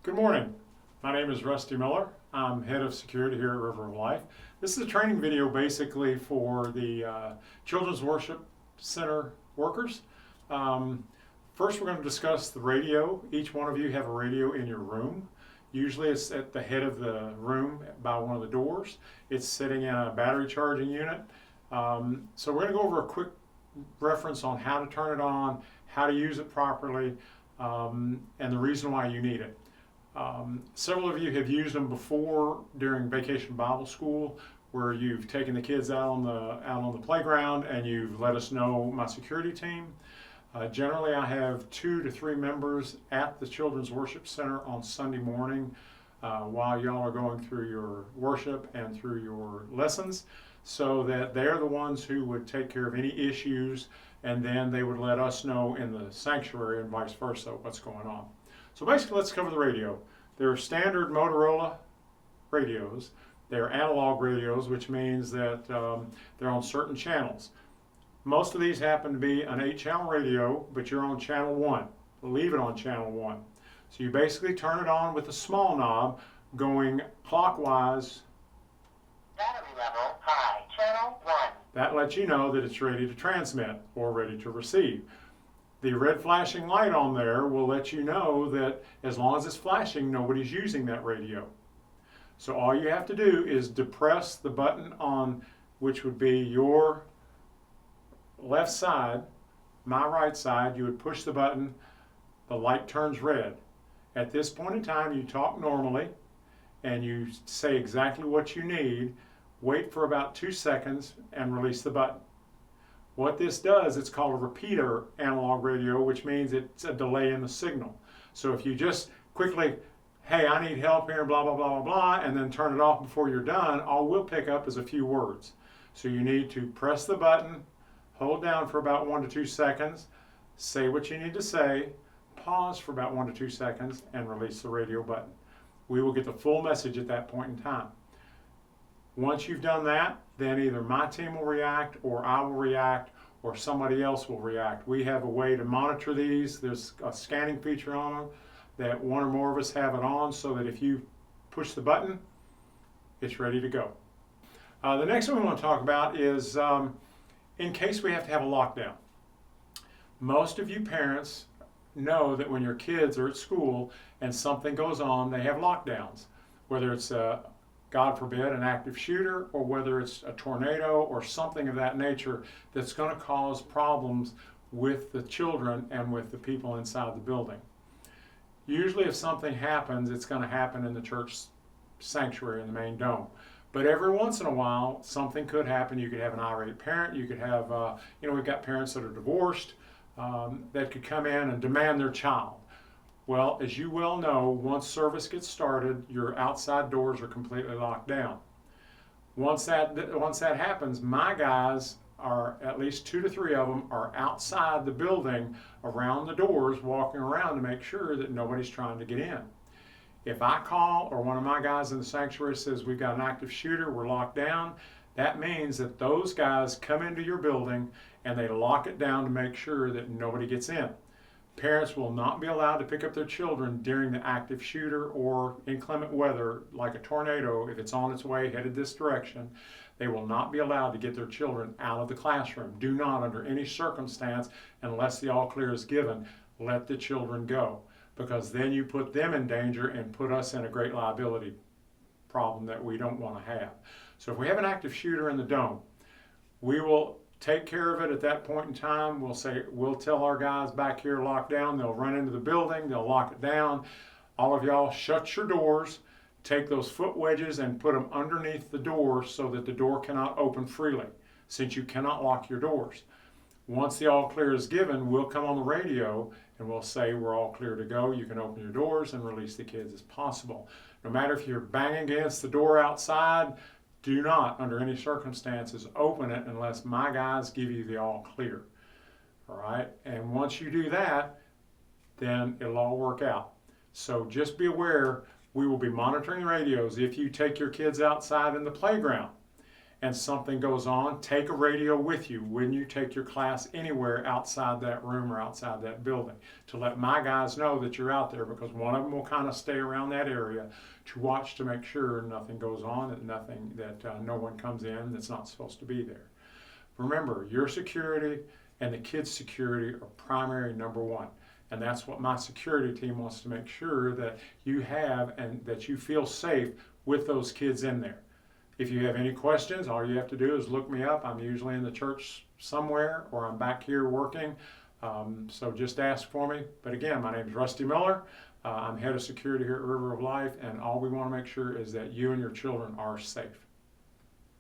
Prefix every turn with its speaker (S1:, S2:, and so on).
S1: Good morning. My name is Rusty Miller. I'm head of security here at River of Life. This is a training video basically for the Children's Worship Center workers. First, we're going to discuss the radio. Each one of you have a radio in your room. Usually it's at the head of the room by one of the doors. It's sitting in a battery charging unit. So we're going to go over a quick reference on how to turn it on, how to use it properly, and the reason why you need it. Several of you have used them before during Vacation Bible School, where you've taken the kids out on the playground and you've let us know, my security team. Generally, I have 2 to 3 members at the Children's Worship Center on Sunday morning while y'all are going through your worship and through your lessons, so that they're the ones who would take care of any issues, and then they would let us know in the sanctuary and vice versa what's going on. So basically, let's cover the radio. They're standard Motorola radios. They're analog radios, which means that they're on certain channels. Most of these happen to be an 8-channel radio, but you're on channel 1. Leave it on channel 1. So you basically turn it on with a small knob going clockwise.
S2: Battery level high, channel 1.
S1: That lets you know that it's ready to transmit or ready to receive. The red flashing light on there will let you know that as long as it's flashing, nobody's using that radio. So all you have to do is depress the button on, which would be your left side, my right side. You would push the button, the light turns red. At this point in time, you talk normally and you say exactly what you need, wait for about 2 seconds and release the button. What this does, it's called a repeater analog radio, which means it's a delay in the signal. So if you just quickly, hey, I need help here, blah, blah, blah, blah, blah, and then turn it off before you're done, all we'll pick up is a few words. So you need to press the button, hold down for about 1 to 2 seconds, say what you need to say, pause for about 1 to 2 seconds, and release the radio button. We will get the full message at that point in time. Once you've done that, then either my team will react, or I will react, or somebody else will react. We have a way to monitor these. There's a scanning feature on them that one or more of us have it on, so that if you push the button, it's ready to go. The next one we want to talk about is in case we have to have a lockdown. Most of you parents know that when your kids are at school and something goes on, they have lockdowns, whether it's God forbid, an active shooter, or whether it's a tornado or something of that nature that's going to cause problems with the children and with the people inside the building. Usually if something happens, it's going to happen in the church sanctuary in the main dome. But every once in a while, something could happen. You could have an irate parent. You could have, we've got parents that are divorced that could come in and demand their child. Well, as you well know, once service gets started, your outside doors are completely locked down. Once that happens, my guys are, at least 2 to 3 of them, are outside the building around the doors, walking around to make sure that nobody's trying to get in. If I call, or one of my guys in the sanctuary says we've got an active shooter, we're locked down, that means that those guys come into your building and they lock it down to make sure that nobody gets in. Parents will not be allowed to pick up their children during the active shooter or inclement weather like a tornado. If it's on its way headed this direction, they will not be allowed to get their children out of the classroom. Do not, under any circumstance, unless the all clear is given, let the children go, because then you put them in danger and put us in a great liability problem that we don't want to have. So if we have an active shooter in the dome, we will take care of it at that point in time. We'll tell our guys back here locked down. They'll run into the building, they'll lock it down. All of y'all shut your doors, take those foot wedges and put them underneath the door so that the door cannot open freely, since you cannot lock your doors. Once the all clear is given, we'll come on the radio and we'll say we're all clear to go. You can open your doors and release the kids as possible. No matter if you're banging against the door outside, do not, under any circumstances, open it unless my guys give you the all clear. All right? And once you do that, then it'll all work out. So just be aware, we will be monitoring the radios. If you take your kids outside in the playground and something goes on, take a radio with you when you take your class anywhere outside that room or outside that building to let my guys know that you're out there, because one of them will kind of stay around that area to watch to make sure nothing goes on, that no one comes in that's not supposed to be there. Remember, your security and the kids' security are primary number one. And that's what my security team wants to make sure that you have and that you feel safe with those kids in there. If you have any questions, all you have to do is look me up. I'm usually in the church somewhere, or I'm back here working. So just ask for me. But again, my name is Rusty Miller. I'm head of security here at River of Life, and all we want to make sure is that you and your children are safe.